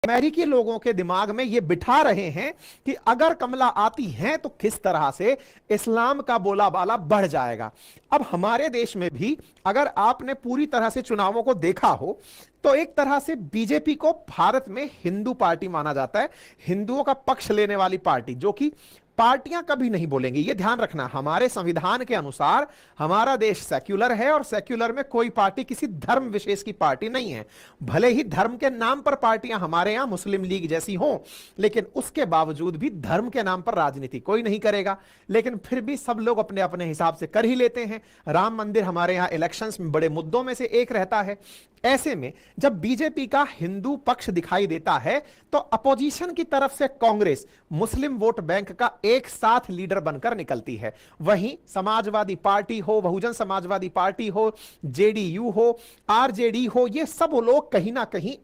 अमेरिकी लोगों के दिमाग में ये बिठा रहे हैं कि अगर कमला आती हैं तो किस तरह से इस्लाम का बोलाबाला बढ़ जाएगा। अब हमारे देश में भी अगर आपने पूरी तरह से चुनावों को देखा हो तो एक तरह से बीजेपी को भारत में हिंदू पार्टी माना जाता है, हिंदुओं का पक्ष लेने वाली पार्टी, जो कि पार्टियां कभी नहीं बोलेंगी। ये ध्यान रखना, हमारे संविधान के अनुसार हमारा देश सेक्युलर है और सेक्युलर में कोई पार्टी किसी धर्म विशेष की पार्टी नहीं है। भले ही धर्म के नाम पर पार्टियां हमारे यहां मुस्लिम लीग जैसी हों, लेकिन उसके बावजूद भी धर्म के नाम पर राजनीति कोई नहीं करेगा। लेकिन फिर भी सब लोग अपने अपने हिसाब से कर ही लेते हैं। राम मंदिर हमारे यहां इलेक्शंस में बड़े मुद्दों में से एक रहता है। ऐसे में जब बीजेपी का हिंदू पक्ष दिखाई देता है तो अपोजिशन की तरफ से कांग्रेस मुस्लिम वोट बैंक का एक साथ लीडर बनकर निकलती है। वहीं समाजवादी पार्टी हो, बहुजन समाजवादी पार्टी हो, जेडीयू हो, आरजेडी हो, ये सब लोग कहीं ना कहीं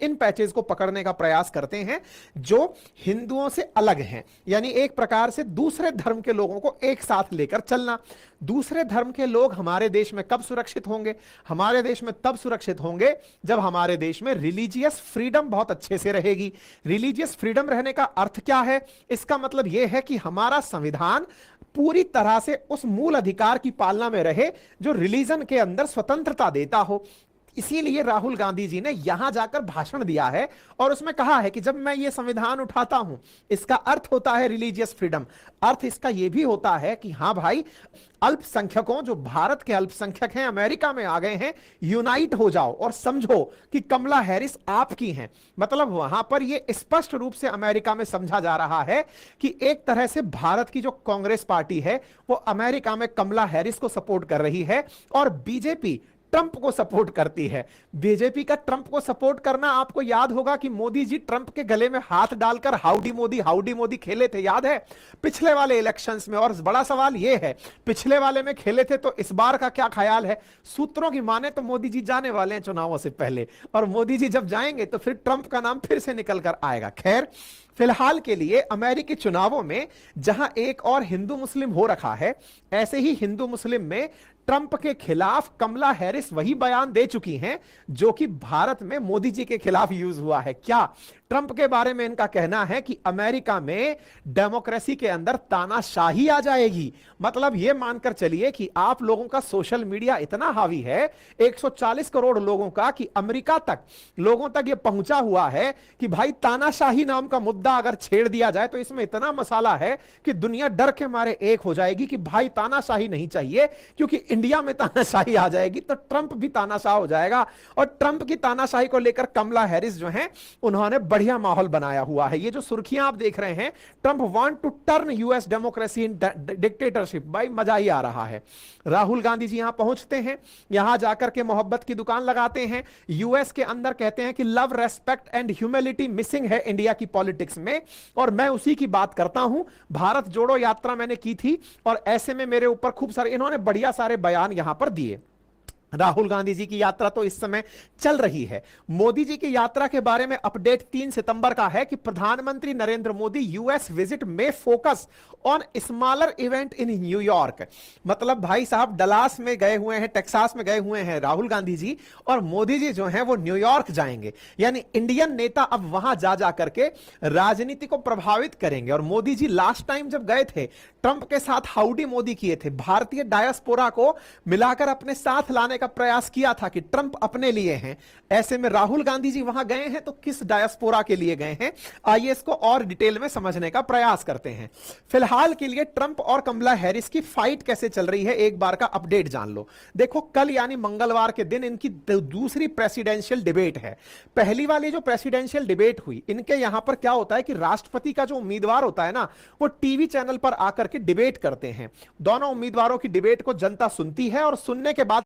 इन पैचेज को पकड़ने का प्रयास करते हैं जो हिंदुओं से अलग हैं। यानी एक प्रकार से दूसरे धर्म के लोगों को एक साथ लेकर चलना। दूसरे धर्म के लोग हमारे देश में कब सुरक्षित होंगे? हमारे देश में तब सुरक्षित होंगे जब हमारे देश में रिलीजियस फ्रीडम बहुत अच्छे से रहेगी। रिलीजियस फ्रीडम रहने का अर्थ क्या है? इसका मतलब यह है कि हमारा संविधान पूरी तरह से उस मूल अधिकार की पालना में रहे जो रिलीजन के अंदर स्वतंत्रता देता हो। इसीलिए राहुल गांधी जी ने यहां जाकर भाषण दिया है और उसमें कहा है कि जब मैं ये संविधान उठाता हूं, इसका अर्थ होता है रिलीजियस फ्रीडम। अर्थ इसका यह भी होता है कि हां भाई, अल्पसंख्यकों, जो भारत के अल्पसंख्यक हैं, अमेरिका में आ गए हैं, यूनाइट हो जाओ और समझो कि कमला हैरिस आपकी हैं। मतलब वहां पर यह स्पष्ट रूप से अमेरिका में समझा जा रहा है कि एक तरह से भारत की जो कांग्रेस पार्टी है वो अमेरिका में कमला हैरिस को सपोर्ट कर रही है और बीजेपी ट्रंप को सपोर्ट करती है। बीजेपी का ट्रंप को सपोर्ट करना, आपको याद होगा कि मोदी जी ट्रंप के गले में हाथ डालकर हाउडी मोदी खेले थे, याद है पिछले वाले इलेक्शंस में। और बड़ा सवाल यह है, पिछले वाले में खेले थे तो इस बार का क्या ख्याल है? सूत्रों की माने तो मोदी जी जाने वाले हैं चुनावों से पहले, और मोदी जी जब जाएंगे तो फिर ट्रंप का नाम फिर से निकल कर आएगा। खैर, फिलहाल के लिए अमेरिकी चुनावों में जहां एक और हिंदू मुस्लिम हो रखा है, ऐसे ही हिंदू मुस्लिम में ट्रंप के खिलाफ कमला हैरिस वही बयान दे चुकी हैं जो कि भारत में मोदी जी के खिलाफ यूज हुआ है। क्या? ट्रंप के बारे में इनका कहना है कि अमेरिका में डेमोक्रेसी के अंदर तानाशाही आ जाएगी। मतलब यह मानकर चलिए कि आप लोगों का सोशल मीडिया इतना हावी है, 140 करोड़ लोगों का, कि अमेरिका तक लोगों तक यह पहुंचा हुआ है कि भाई तानाशाही नाम का मुद्दा अगर छेड़ दिया जाए तो इसमें इतना मसाला है कि दुनिया डर के मारे एक हो जाएगी कि भाई तानाशाही नहीं चाहिए, क्योंकि इंडिया में तानाशाही आ जाएगी तो ट्रंप भी तानाशाह हो जाएगा। और ट्रंप की तानाशाही को लेकर कमला हैरिस जो है, उन्होंने बढ़िया माहौल बनाया हुआ है। ये जो सुर्खियां आप देख रहे हैं, Trump want to turn US democracy in dictatorship, भाई मजा ही आ रहा है। राहुल गांधी जी यहां पहुंचते हैं, यहां जाकर के मोहब्बत की दुकान लगाते हैं। यूएस के अंदर कहते हैं कि love, respect and humility missing है इंडिया की पॉलिटिक्स में, और मैं उसी की बात करता हूं। भारत जोड़ो यात्रा मैंने की थी और ऐसे में मेरे ऊपर खूब सारे, इन्होंने बढ़िया सारे बयान यहां पर दिए। राहुल गांधी जी की यात्रा तो इस समय चल रही है। मोदी जी की यात्रा के बारे में अपडेट 3 सितंबर का है कि प्रधानमंत्री नरेंद्र मोदी यूएस विजिट में focus on smaller event in New York. मतलब भाई साहब डलास में गए हुए हैं, टेक्सास में गए हुए हैं राहुल गांधी जी, और मोदी जी जो हैं वो न्यूयॉर्क जाएंगे। यानी इंडियन नेता अब वहां जा करके राजनीति को प्रभावित करेंगे। और मोदी जी लास्ट टाइम जब गए थे, ट्रंप के साथ हाउडी मोदी किए थे, भारतीय डायस्पोरा को मिलाकर अपने साथ लाने का प्रयास किया था कि ट्रंप अपने लिए हैं। ऐसे में राहुल गांधी जी वहां गए हैं तो किस डायस्पोरा के लिए गए हैं, आइए इसको और डिटेल में समझने का प्रयास करते हैं। फिलहाल के लिए ट्रंप और कमला हैरिस की फाइट कैसे चल रही है, एक बार का अपडेट जान लो। देखो, कल यानी मंगलवार के दिन इनकी दूसरी प्रेसिडेंशियल डिबेट है। पहली वाली जो प्रेसिडेंशियल डिबेट हुई, इनके यहां पर क्या होता है कि राष्ट्रपति का जो उम्मीदवार होता है ना, वो टीवी चैनल पर आकर के डिबेट करते हैं। दोनों उम्मीदवारों की डिबेट को जनता सुनती है और सुनने के बाद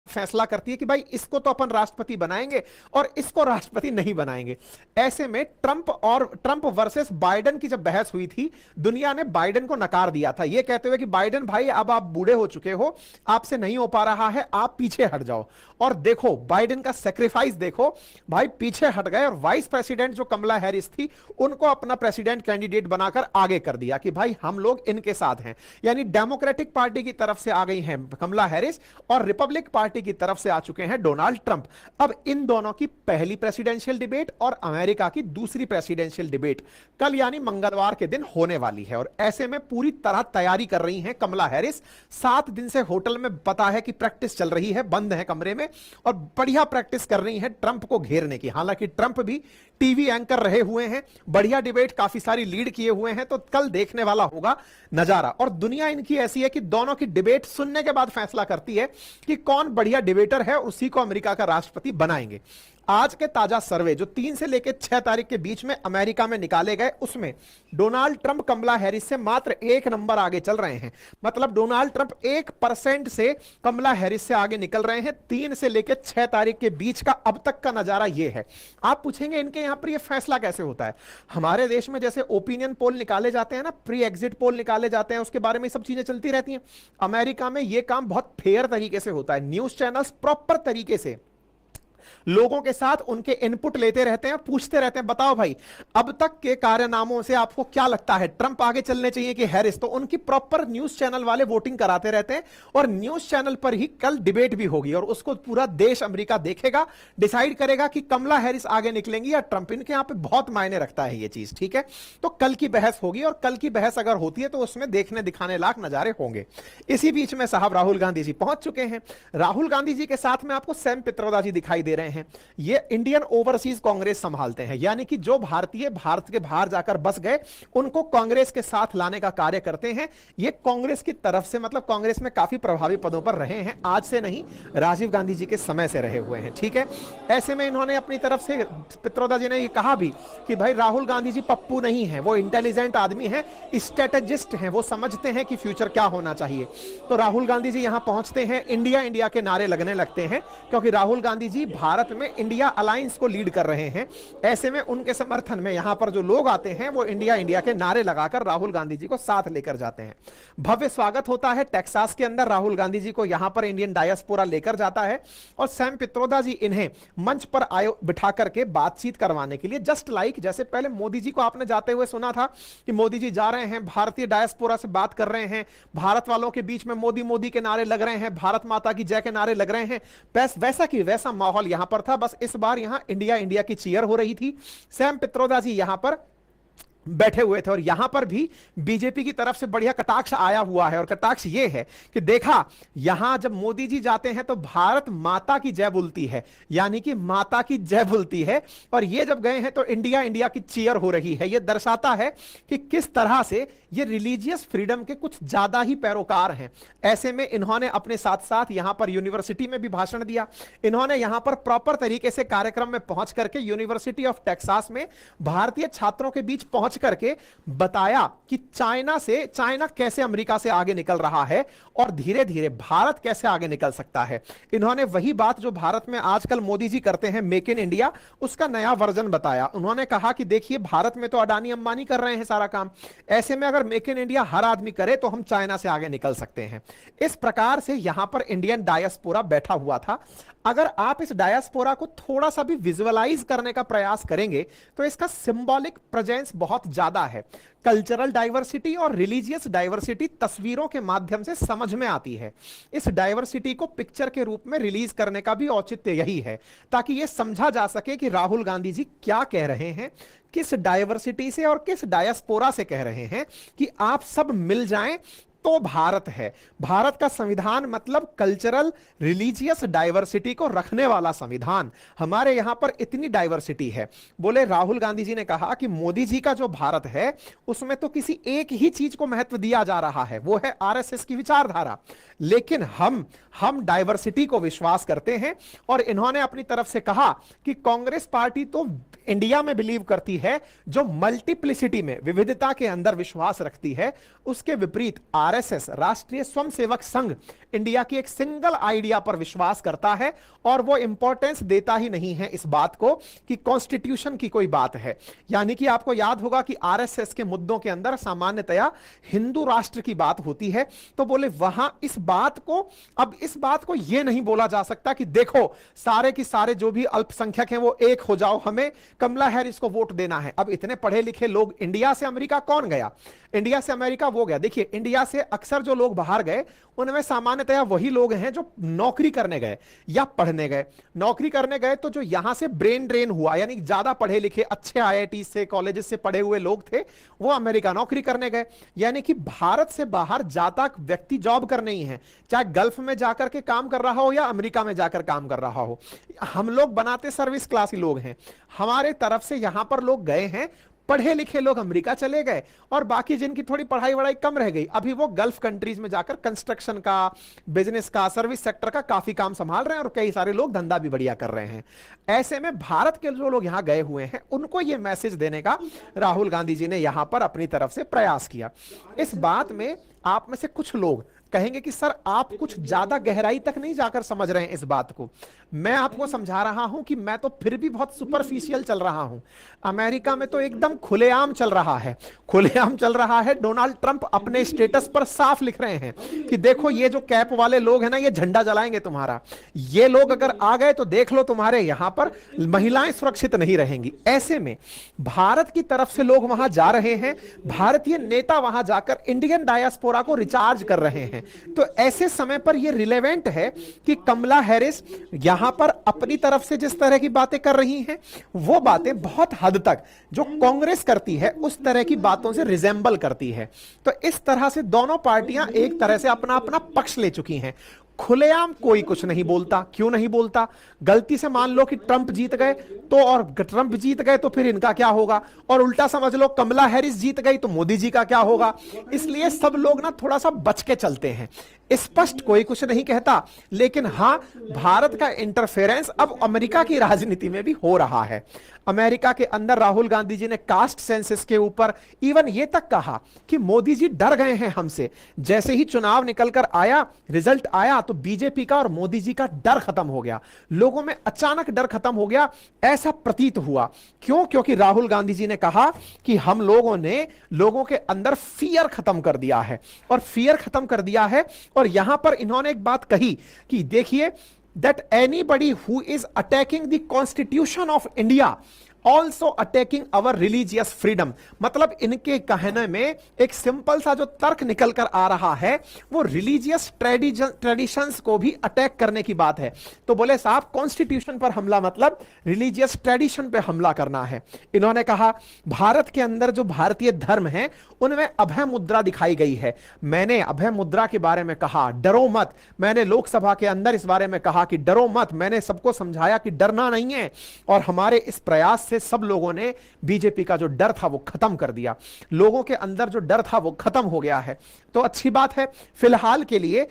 फैसला करती है कि भाई इसको तो अपन राष्ट्रपति बनाएंगे और इसको राष्ट्रपति नहीं बनाएंगे। ऐसे में ट्रंप वर्सेस बाइडेन की जब बहस हुई थी, दुनिया ने बाइडेन को नकार दिया था, यह कहते हुए कि बाइडेन भाई अब आप बूढ़े हो चुके हो, आपसे नहीं हो पा रहा है, आप पीछे हट जाओ। और देखो बाइडेन का सेक्रीफाइस देखो, भाई पीछे हट गए और वाइस प्रेसिडेंट जो कमला हैरिस थी उनको अपना प्रेसिडेंट कैंडिडेट बनाकर आगे कर दिया कि भाई हम लोग इनके साथ हैं। यानी डेमोक्रेटिक पार्टी की तरफ से आ गई हैं कमला हैरिस और रिपब्लिक पार्टी की तरफ से आ चुके हैं डोनाल्ड ट्रंप। अब इन दोनों की पहली प्रेसिडेंशियल डिबेट और अमेरिका की दूसरी प्रेसिडेंशियल डिबेट कल यानी मंगलवार के दिन होने वाली है, और ऐसे में पूरी तरह तैयारी कर रही हैं कमला हैरिस। 7 दिन से होटल में पता है कि प्रैक्टिस चल रही है, बंद है कमरे में, और बढ़िया प्रैक्टिस कर रही है ट्रंप को घेरने की। हालांकि ट्रंप भी टीवी एंकर रहे हुए हैं, बढ़िया डिबेट काफी सारी लीड किए हुए हैं, तो कल देखने वाला होगा नजारा। और दुनिया इनकी ऐसी है कि दोनों की डिबेट सुनने के बाद फैसला करती है कि कौन बढ़िया डिबेटर है, उसी को अमेरिका का राष्ट्रपति बनाएंगे। आज के ताजा सर्वे जो 3 से लेकर 6 तारीख के बीच में अमेरिका में निकाले गए, उसमें डोनाल्ड ट्रंप कमला हैरिस से मात्र 1 नंबर आगे चल रहे हैं। मतलब डोनाल्ड ट्रंप 1% से कमला हैरिस से आगे निकल रहे हैं। 3 से लेकर 6 तारीख के बीच का अब तक का नजारा यह है। आप पूछेंगे इनके यहां पर यह फैसला कैसे होता है। हमारे देश में जैसे ओपिनियन पोल निकाले जाते हैं ना, प्री एग्जिट पोल निकाले जाते हैं, उसके बारे में सब चीजें चलती रहती हैं। अमेरिका में यह काम बहुत फेयर तरीके से होता है। न्यूज चैनल्स प्रॉपर तरीके से लोगों के साथ उनके इनपुट लेते रहते हैं, पूछते रहते हैं, बताओ भाई अब तक के कारनामों से आपको क्या लगता है, ट्रंप आगे चलने चाहिए कि हैरिस। तो उनकी प्रॉपर न्यूज चैनल वाले वोटिंग कराते रहते हैं, और न्यूज चैनल पर ही कल डिबेट भी होगी, और उसको पूरा देश अमेरिका देखेगा, डिसाइड करेगा कि कमला हैरिस आगे निकलेंगी या ट्रंप। इनके यहां पे बहुत मायने रखता है ये चीज, ठीक है। तो कल की बहस होगी, और कल की बहस अगर होती है तो उसमें देखने दिखाने लायक नजारे होंगे। इसी बीच में साहब राहुल गांधी जी पहुंच चुके हैं। राहुल गांधी जी के साथ में आपको सैम पित्रोदा जी दिखाई दे रहे हैं। ये इंडियन ओवरसीज कांग्रेस संभालते हैं, यानी कि जो भारतीय भारत के बाहर जाकर बस गए उनको कांग्रेस के साथ लाने का कार्य करते हैं। ये कांग्रेस की तरफ से, मतलब कांग्रेस में काफी प्रभावी पदों पर रहे हैं, आज से नहीं, राजीव गांधी जी के समय से रहे हुए हैं, ठीक है। ऐसे में इन्होंने अपनी तरफ से, पित्रोदा जी ने ये कहा भी कि भाई राहुल गांधी जी पप्पू नहीं है, वो इंटेलिजेंट आदमी है, स्ट्रेटेजिस्ट हैं, वो समझते हैं कि फ्यूचर क्या होना चाहिए। तो राहुल गांधी जी यहां पहुंचते हैं, इंडिया इंडिया के नारे लगने लगते हैं, क्योंकि राहुल गांधी जी भारत में इंडिया अलायंस को लीड कर रहे हैं। ऐसे में उनके समर्थन में यहां पर जो लोग आते हैं वो इंडिया इंडिया के नारे लगाकर राहुल गांधी जी को साथ लेकर जाते हैं। भव्य स्वागत होता है टेक्सास के अंदर, राहुल गांधी जी को यहां पर इंडियन डायस्पोरा लेकर जाता है, और सैम पित्रोदा जी इन्हें मंच पर आए बिठा करके बातचीत करवाने के लिए, जस्ट लाइक जैसे पहले मोदी जी को आपने जाते हुए सुना था कि मोदी जी जा रहे हैं, भारतीय डायस्पोरा से बात कर रहे हैं, भारत वालों के बीच में मोदी मोदी के नारे लग रहे हैं, भारत माता की जय के नारे लग रहे हैं, वैसा की वैसा माहौल यहां पर था। बस इस बार यहां इंडिया इंडिया की चीयर हो रही थी। सैम पित्रोदा जी यहां पर बैठे हुए थे, और यहां पर भी बीजेपी की तरफ से बढ़िया कटाक्ष आया हुआ है। और कटाक्ष यह है कि देखा, यहां जब मोदी जी जाते हैं तो भारत माता की जय बोलती है, यानी कि माता की जय बोलती है, और ये जब गए हैं तो इंडिया इंडिया की चीयर हो रही है। यह दर्शाता है कि किस तरह से ये रिलीजियस फ्रीडम के कुछ ज्यादा ही पैरोकार हैं। ऐसे में इन्होंने अपने साथ साथ यहां पर यूनिवर्सिटी में भी भाषण दिया। इन्होंने यहां पर प्रॉपर तरीके से कार्यक्रम में पहुंच करके यूनिवर्सिटी ऑफ टेक्सास में भारतीय छात्रों के बीच पहुंच करके बताया कि चाइना कैसे अमेरिका से आगे निकल रहा है, और धीरे धीरे भारत कैसे आगे निकल सकता है। इन्होंने वही बात जो भारत में आजकल मोदी जी करते हैं, मेक इन इंडिया, उसका नया वर्जन बताया। उन्होंने कहा कि देखिए, भारत में तो अडानी अंबानी कर रहे हैं सारा काम, ऐसे में अगर मेक इन इंडिया हर आदमी करे तो हम चाइना से आगे निकल सकते हैं। इस प्रकार से यहां पर इंडियन डायस्पोरा बैठा हुआ था। अगर आप इस डायस्पोरा को थोड़ा सा भी विजुअलाइज करने का प्रयास करेंगे तो इसका सिंबॉलिक प्रेजेंस बहुत ज्यादा है। कल्चरल डाइवर्सिटी और रिलीजियस डाइवर्सिटी तस्वीरों के माध्यम से समझ में आती है। इस डाइवर्सिटी को पिक्चर के रूप में रिलीज करने का भी औचित्य यही है, ताकि यह समझा जा सके कि राहुल गांधी जी क्या कह रहे हैं, किस डाइवर्सिटी से और किस डायस्पोरा से कह रहे हैं कि आप सब मिल जाएं तो भारत है। भारत का संविधान मतलब कल्चरल रिलीजियस डाइवर्सिटी को रखने वाला संविधान। हमारे यहां पर इतनी डाइवर्सिटी है। बोले राहुल गांधी जी ने कहा कि मोदी जी का जो भारत है उसमें तो किसी एक ही चीज को महत्व दिया जा रहा है, वो है आरएसएस की विचारधारा, लेकिन हम डाइवर्सिटी को विश्वास करते हैं। और इन्होंने अपनी तरफ से कहा कि कांग्रेस पार्टी तो इंडिया में बिलीव करती है, जो मल्टीप्लिसिटी में, विविधता के अंदर विश्वास रखती है। उसके विपरीत आरएसएस, राष्ट्रीय स्वयंसेवक संघ, इंडिया की एक सिंगल आइडिया पर विश्वास करता है, और वो इंपॉर्टेंस देता ही नहीं है इस बात को कि कॉन्स्टिट्यूशन की कोई बात है। यानी कि आपको याद होगा कि आरएसएस के मुद्दों के अंदर सामान्यतया हिंदू राष्ट्र की बात होती है। तो बोले वहां इस बात को यह नहीं बोला जा सकता कि देखो सारे की सारे जो भी अल्पसंख्यक हैं वो एक हो जाओ, हमें कमला हैरिस को वोट देना है। अब इतने पढ़े लिखे लोग, इंडिया से अमेरिका कौन गया? इंडिया से अमेरिका वो गया। देखिए, इंडिया से अक्सर जो लोग बाहर गए उनमें सामान्य सामान्यतया वही लोग हैं जो नौकरी करने गए या पढ़ने गए। नौकरी करने गए तो जो यहां से ब्रेन ड्रेन हुआ, यानी ज्यादा पढ़े लिखे अच्छे आईआईटी से कॉलेजेस से पढ़े हुए लोग थे, वो अमेरिका नौकरी करने गए। यानी कि भारत से बाहर जाता व्यक्ति जॉब करने ही है, चाहे गल्फ में जाकर के काम कर रहा हो या अमेरिका में जाकर काम कर रहा हो। हम लोग बनाते सर्विस क्लास ही लोग हैं। हमारे तरफ से यहां पर लोग गए हैं, पढ़े लिखे लोग अमेरिका चले गए, और बाकी जिनकी थोड़ी पढ़ाई वढ़ाई कम रह गई, अभी वो गल्फ कंट्रीज में जाकर कंस्ट्रक्शन का, बिजनेस का, सर्विस सेक्टर का काफी काम संभाल रहे हैं, और कई सारे लोग धंधा भी बढ़िया कर रहे हैं। ऐसे में भारत के जो लोग यहां गए हुए हैं, उनको ये मैसेज देने का राहुल गांधी जी ने यहां पर अपनी तरफ से प्रयास किया। इस बात में आप में से कुछ लोग कहेंगे कि सर आप कुछ ज्यादा गहराई तक नहीं जाकर समझ रहे हैं इस बात को। मैं आपको समझा रहा हूं कि मैं तो फिर भी बहुत सुपरफिशियल चल रहा हूं। अमेरिका में तो एकदम खुलेआम चल रहा है, खुलेआम चल रहा है। डोनाल्ड ट्रंप अपने स्टेटस पर साफ लिख रहे हैं कि देखो ये जो कैप वाले लोग हैं ना, ये झंडा जलाएंगे तुम्हारा। ये लोग अगर आ गए तो देख लो तुम्हारे यहां पर महिलाएं सुरक्षित नहीं रहेंगी। ऐसे में भारत की तरफ से लोग वहां जा रहे हैं, भारतीय नेता वहां जाकर इंडियन डायस्पोरा को रिचार्ज कर रहे हैं। तो ऐसे समय पर यह रिलेवेंट है कि कमला हैरिस यहां पर अपनी तरफ से जिस तरह की बातें कर रही हैं, वो बातें बहुत हद तक जो कांग्रेस करती है उस तरह की बातों से रिजेंबल करती है। तो इस तरह से दोनों पार्टियां एक तरह से अपना अपना पक्ष ले चुकी हैं। खुलेआम कोई कुछ नहीं बोलता। क्यों नहीं बोलता? गलती से मान लो कि ट्रंप जीत गए तो, और ट्रंप जीत गए तो फिर इनका क्या होगा, और उल्टा समझ लो कमला हैरिस जीत गई तो मोदी जी का क्या होगा। इसलिए सब लोग ना थोड़ा सा बच के चलते हैं। स्पष्ट कोई कुछ नहीं कहता, लेकिन हां, भारत का इंटरफेरेंस अब अमेरिका की राजनीति में भी हो रहा है। अमेरिका के अंदर राहुल गांधी जी ने कास्ट सेंसस के ऊपर इवन ये तक कहा कि मोदी जी डर गए हैं हमसे। जैसे ही चुनाव निकलकर आया, रिजल्ट आया, तो बीजेपी का और मोदी जी का डर खत्म हो गया। लोगों में अचानक डर खत्म हो गया, ऐसा प्रतीत हुआ। क्यों? क्योंकि राहुल गांधी जी ने कहा कि हम लोगों ने लोगों के अंदर फियर खत्म कर दिया है, और फियर खत्म कर दिया है। और यहां पर इन्होंने एक बात कही कि देखिए, that anybody who is attacking the constitution of India also attacking our religious freedom। मतलब इनके कहने में एक सिंपल सा जो तर्क निकल कर आ रहा है, वो रिलीजियस ट्रेडिशंस को भी अटैक करने की बात है। तो बोले साहब, कॉन्स्टिट्यूशन पर हमला मतलब रिलीजियस ट्रेडिशन पे हमला करना है। इन्होंने कहा भारत के अंदर जो भारतीय धर्म है उनमें अभय मुद्रा दिखाई गई है। मैंने अभय मुद्रा के बारे में कहा डरो मत। मैंने लोकसभा के अंदर इस बारे में कहा कि डरो मत। मैंने सबको समझाया कि डरना नहीं है, और हमारे इस प्रयास से सब लोगों ने बीजेपी का जो डर था वो खत्म कर दिया। लोगों के अंदर जो डर था वो खत्म हो गया है। तो अच्छी बात है। फिलहाल के लिए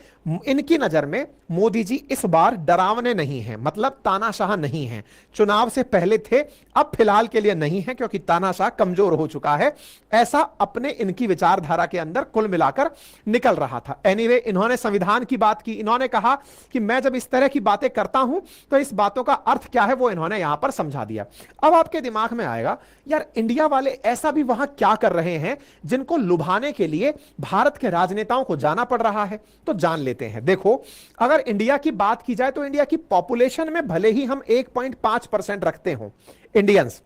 इनकी नजर में मोदी जी इस बार डरावने नहीं हैं, मतलब तानाशाह नहीं हैं। चुनाव से पहले थे, अब फिलहाल के लिए नहीं है, क्योंकि तानाशाह कमजोर हो चुका है। ऐसा अपने इनकी विचारधारा के अंदर कुल मिलाकर निकल रहा था। एनीवे, इन्होंने संविधान की बात की। इन्होंने कहा कि मैं जब इस तरह की बातें करता हूं तो इस बातों का अर्थ क्या है वो इन्होंने यहां पर समझा दिया। अब आपके दिमाग में आएगा, यार इंडिया वाले ऐसा भी वहां क्या कर रहे हैं जिनको लुभाने के लिए भारत के राजनेताओं को जाना पड़ रहा है। तो जान लेते हैं। देखो, अगर इंडिया की बात की जाए तो इंडिया की पॉपुलेशन में भले ही हम 1.5% रखते हो इंडियंस,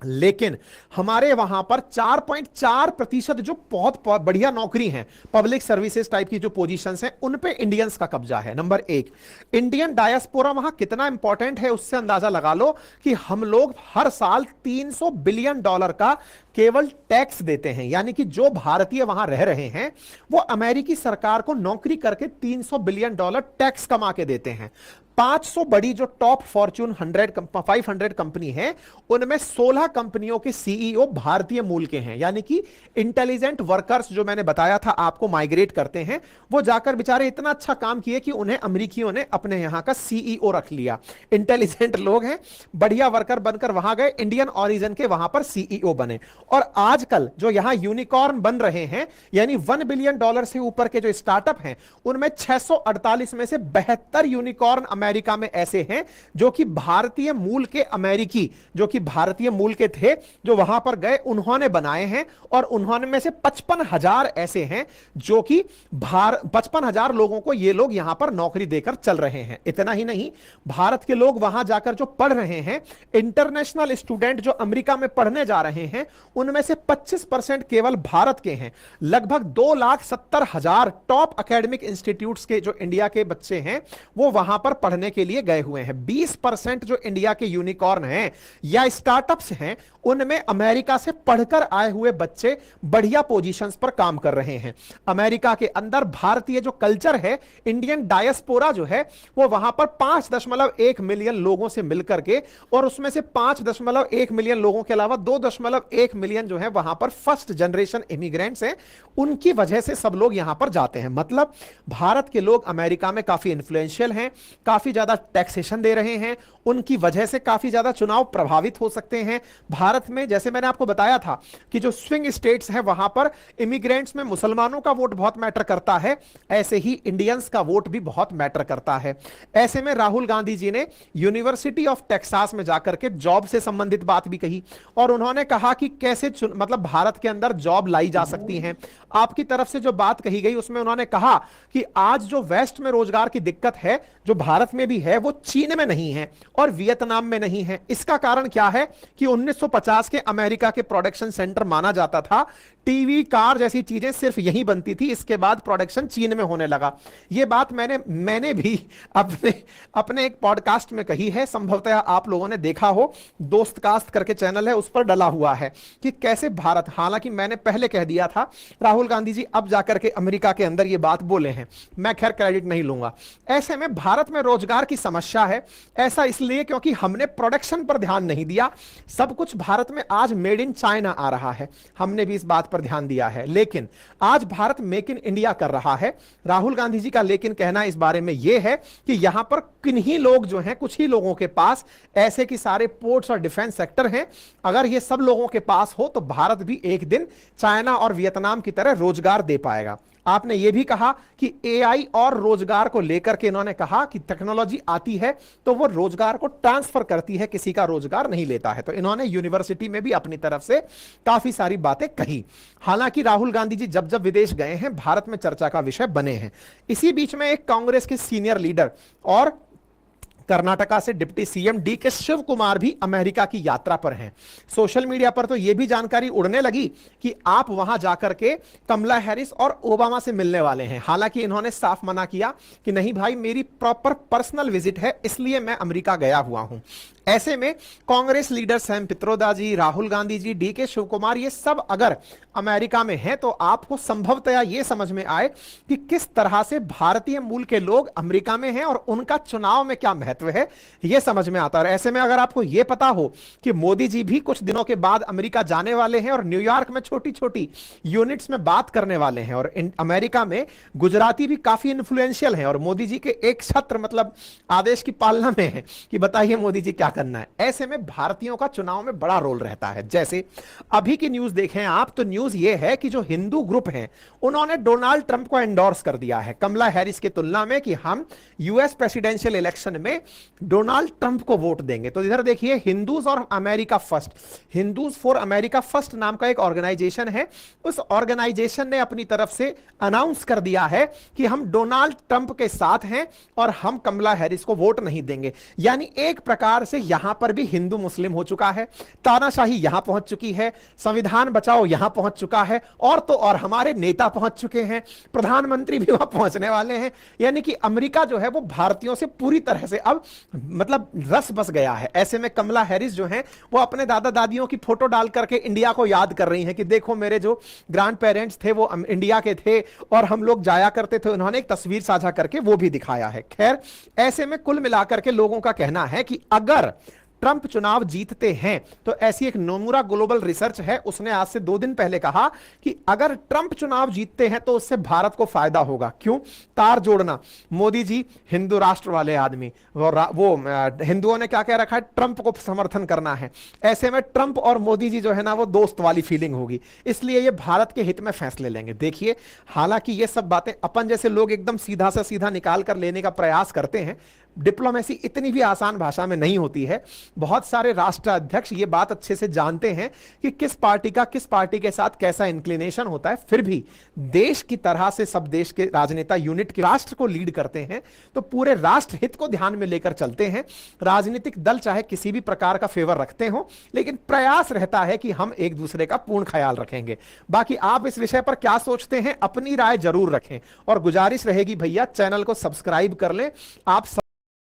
लेकिन हमारे वहां पर 4.4% जो बहुत बढ़िया नौकरी हैं, पब्लिक सर्विसेज टाइप की जो पोजीशंस हैं, उन पे इंडियंस का कब्जा है। नंबर एक, इंडियन डायस्पोरा वहां कितना इंपॉर्टेंट है उससे अंदाजा लगा लो कि हम लोग हर साल $300 बिलियन का केवल टैक्स देते हैं। यानी कि जो भारतीय वहां रह रहे हैं वो अमेरिकी सरकार को नौकरी करके $300 बिलियन टैक्स कमा के देते हैं। 500 बड़ी जो टॉप फॉर्च्यून 500 कंपनी है, उनमें 16 कंपनियों के सीईओ भारतीय मूल के हैं। यानी कि इंटेलिजेंट वर्कर्स जो मैंने बताया था आपको माइग्रेट करते हैं, वो जाकर बेचारे इतना अच्छा काम किए कि उन्हें अमेरिकियों ने अपने यहां का सीईओ रख लिया। इंटेलिजेंट लोग हैं, बढ़िया वर्कर बनकर वहां गए, इंडियन ऑरिजिन के वहां पर सीईओ बने। और आजकल जो यहां यूनिकॉर्न बन रहे हैं, यानी $1 बिलियन से ऊपर के जो स्टार्टअप हैं, उनमें 648 में से 72 यूनिकॉर्न अमेरिका में ऐसे हैं जो कि भारतीय मूल के अमेरिकी, जो कि भारतीय मूल के थे, जो वहां पर गए, उन्होंने बनाए हैं। और उन्होंने में से 55,000 ऐसे हैं जो कि 55,000 लोगों को ये लोग यहां पर नौकरी देकर चल रहे हैं। इतना ही नहीं, भारत के लोग वहां जाकर जो पढ़ रहे हैं, इंटरनेशनल स्टूडेंट जो अमेरिका में पढ़ने जा रहे हैं, उनमें से 25% केवल भारत के हैं। लगभग 2,70,000 टॉप एकेडमिक इंस्टीट्यूट्स के जो इंडिया के बच्चे हैं वो वहां पर पढ़ने के लिए गए हुए हैं। 20% जो इंडिया के यूनिकॉर्न हैं या स्टार्टअप्स हैं, उनमें अमेरिका से पढ़कर आए हुए बच्चे बढ़िया पोजीशंस पर काम कर रहे हैं। अमेरिका के अंदर भारतीय जो कल्चर है, इंडियन डायस्पोरा जो है, वो वहां पर 5.1 मिलियन लोगों से मिलकर के, और उसमें से 5.1 मिलियन लोगों के अलावा 2.1 मिलियन जो है वहां पर फर्स्ट जनरेशन इमिग्रेंट्स हैं। उनकी वजह से सब लोग यहां पर जाते हैं। मतलब भारत के लोग अमेरिका में काफी इंफ्लुएंशियल हैं, काफी ज्यादा टैक्सेशन दे रहे हैं, उनकी वजह से काफी ज्यादा चुनाव प्रभावित हो सकते हैं। भारत में जैसे मैंने आपको बताया था कि जो स्विंग स्टेट्स हैं वहां पर इमिग्रेंट्स में मुसलमानों का वोट बहुत मैटर करता है, ऐसे ही इंडियंस का वोट भी बहुत मैटर करता है। ऐसे में राहुल गांधी जी ने यूनिवर्सिटी ऑफ टेक्सास में जाकर के जॉब से संबंधित बात भी कही, और उन्होंने कहा कि कैसे मतलब भारत के अंदर जॉब लाई जा सकती हैं। आपकी तरफ से जो बात कही गई उसमें उन्होंने कहा कि आज जो वेस्ट में रोजगार की दिक्कत है, जो भारत में भी है, वो चीन में नहीं है और वियतनाम में नहीं है। इसका कारण क्या है कि 1950 के अमेरिका के प्रोडक्शन सेंटर माना जाता था, टीवी, कार जैसी चीजें सिर्फ यहीं बनती थी, इसके बाद प्रोडक्शन चीन में होने लगा। यह बात मैंने भी अपने एक पॉडकास्ट में कही है, संभवतः आप लोगों ने देखा हो, दोस्तकास्ट करके चैनल है, उस पर डला हुआ है कि कैसे भारत, हालांकि मैंने पहले कह दिया था, राहुल गांधी जी अब जाकर के अमेरिका के अंदर ये बात बोले हैं, मैं खैर क्रेडिट नहीं लूंगा। ऐसे में भारत में रोजगार की समस्या है, ऐसा इसलिए क्योंकि हमने प्रोडक्शन पर ध्यान नहीं दिया। सब कुछ भारत में आज मेड इन चाइना आ रहा है, हमने भी इस बात पर ध्यान दिया है, लेकिन आज भारत मेक इन इंडिया कर रहा है। राहुल गांधी जी का लेकिन कहना इस बारे में यह है कि यहां पर किन्हीं लोग जो हैं, कुछ ही लोगों के पास ऐसे कि सारे पोर्ट्स और डिफेंस सेक्टर हैं। अगर ये सब लोगों के पास हो तो भारत भी एक दिन चाइना और वियतनाम की तरह रोजगार दे पाएगा। आपने यह भी कहा कि एआई और रोजगार को लेकर के इन्होंने कहा कि टेक्नोलॉजी आती है तो वो रोजगार को ट्रांसफर करती है, किसी का रोजगार नहीं लेता है। तो इन्होंने यूनिवर्सिटी में भी अपनी तरफ से काफी सारी बातें कही। हालांकि राहुल गांधी जी जब जब विदेश गए हैं, भारत में चर्चा का विषय बने हैं। इसी बीच में एक कांग्रेस के सीनियर लीडर और कर्नाटका से deputy CM DK Shivakumar भी अमेरिका की यात्रा पर हैं। सोशल मीडिया पर तो यह भी जानकारी उड़ने लगी कि आप वहां जाकर के कमला हैरिस और ओबामा से मिलने वाले हैं। हालांकि इन्होंने साफ मना किया कि नहीं भाई, मेरी प्रॉपर पर्सनल विजिट है, इसलिए मैं अमेरिका गया हुआ हूं। ऐसे में कांग्रेस लीडर सैम पित्रोदा जी, राहुल गांधी जी, डीके शिव कुमार, ये सब अगर अमेरिका में हैं तो आपको संभवतया यह समझ में आए कि किस तरह से भारतीय मूल के लोग अमेरिका में हैं और उनका चुनाव में क्या महत्व है, यह समझ में आता है। ऐसे में अगर आपको यह पता हो कि मोदी जी भी कुछ दिनों के बाद अमेरिका जाने वाले हैं और न्यूयॉर्क में छोटी छोटी यूनिट्स में बात करने वाले हैं, और अमेरिका में गुजराती भी काफी इन्फ्लुएंशियल हैं और मोदी जी के एक छत्र मतलब आदेश की पालना में है कि बताइए मोदी जी क्या करना है। ऐसे में भारतीयों का चुनाव में बड़ा रोल रहता है। जैसे अभी की न्यूज देखें आप, तो न्यूज ये है कि जो हिंदू ग्रुप हैं उन्होंने डोनाल्ड ट्रंप को एंडोर्स कर दिया है कमला हैरिस की तुलना में कि हम यूएस प्रेसिडेंशियल इलेक्शन में डोनाल्ड ट्रंप को वोट देंगे। तो इधर देखिए, हिंदूज और America first, Hindus for America first नाम का एक ऑर्गेनाइजेशन है। उस ऑर्गेनाइजेशन ने अपनी तरफ से अनाउंस कर दिया है कि हम डोनाल्ड ट्रंप के साथ हैं और हम कमला हैरिस को वोट नहीं देंगे। यानी एक प्रकार से यहां पर भी हिंदू मुस्लिम हो चुका है, तानाशाही यहां पहुंच चुकी है, संविधान बचाओ यहां पहुंच चुका है, और तो और हमारे नेता पहुंच चुके हैं, प्रधानमंत्री भी वहां पहुंचने वाले हैं। यानी कि अमेरिका जो है वो भारतीयों से पूरी तरह से अब मतलब रस बस गया है। ऐसे में कमला हैरिस जो है वो अपने दादा दादियों की फोटो डाल करके इंडिया को याद कर रही हैं कि देखो मेरे जो ग्रैंड पेरेंट्स थे वो इंडिया के थे और हम लोग जाया करते थे। उन्होंने एक तस्वीर साझा करके वो भी दिखाया है। खैर, ऐसे में कुल मिलाकर के लोगों का कहना है कि अगर ट्रंप चुनाव जीतते हैं तो ऐसी एक नोमुरा ग्लोबल रिसर्च है, उसने आज से 2 दिन पहले कहा कि अगर ट्रंप चुनाव जीतते हैं तो उससे भारत को फायदा होगा। क्यों? तार जोड़ना, मोदी जी हिंदू राष्ट्र वाले आदमी, वो हिंदुओं ने क्या कह रखा है, ट्रंप को समर्थन करना है। ऐसे में ट्रंप और मोदी जी जो है ना वो दोस्त वाली फीलिंग होगी, इसलिए ये भारत के हित में फैसले लेंगे। देखिए, हालांकि ये सब बातें अपन जैसे लोग एकदम सीधा से सीधा निकाल कर लेने का प्रयास करते हैं, डिप्लोमेसी इतनी भी आसान भाषा में नहीं होती है। बहुत सारे राष्ट्राध्यक्ष ये बात अच्छे से जानते हैं कि किस पार्टी का किस पार्टी के साथ कैसा इंक्लिनेशन होता है, फिर भी देश की तरह से सब देश के राजनेता यूनिट के राष्ट्र को लीड करते हैं तो पूरे राष्ट्र हित को ध्यान में लेकर चलते हैं। राजनीतिक दल चाहे किसी भी प्रकार का फेवर रखते हो, लेकिन प्रयास रहता है कि हम एक दूसरे का पूर्ण ख्याल रखेंगे। बाकी आप इस विषय पर क्या सोचते हैं, अपनी राय जरूर रखें और गुजारिश रहेगी भैया चैनल को सब्सक्राइब कर लें। आप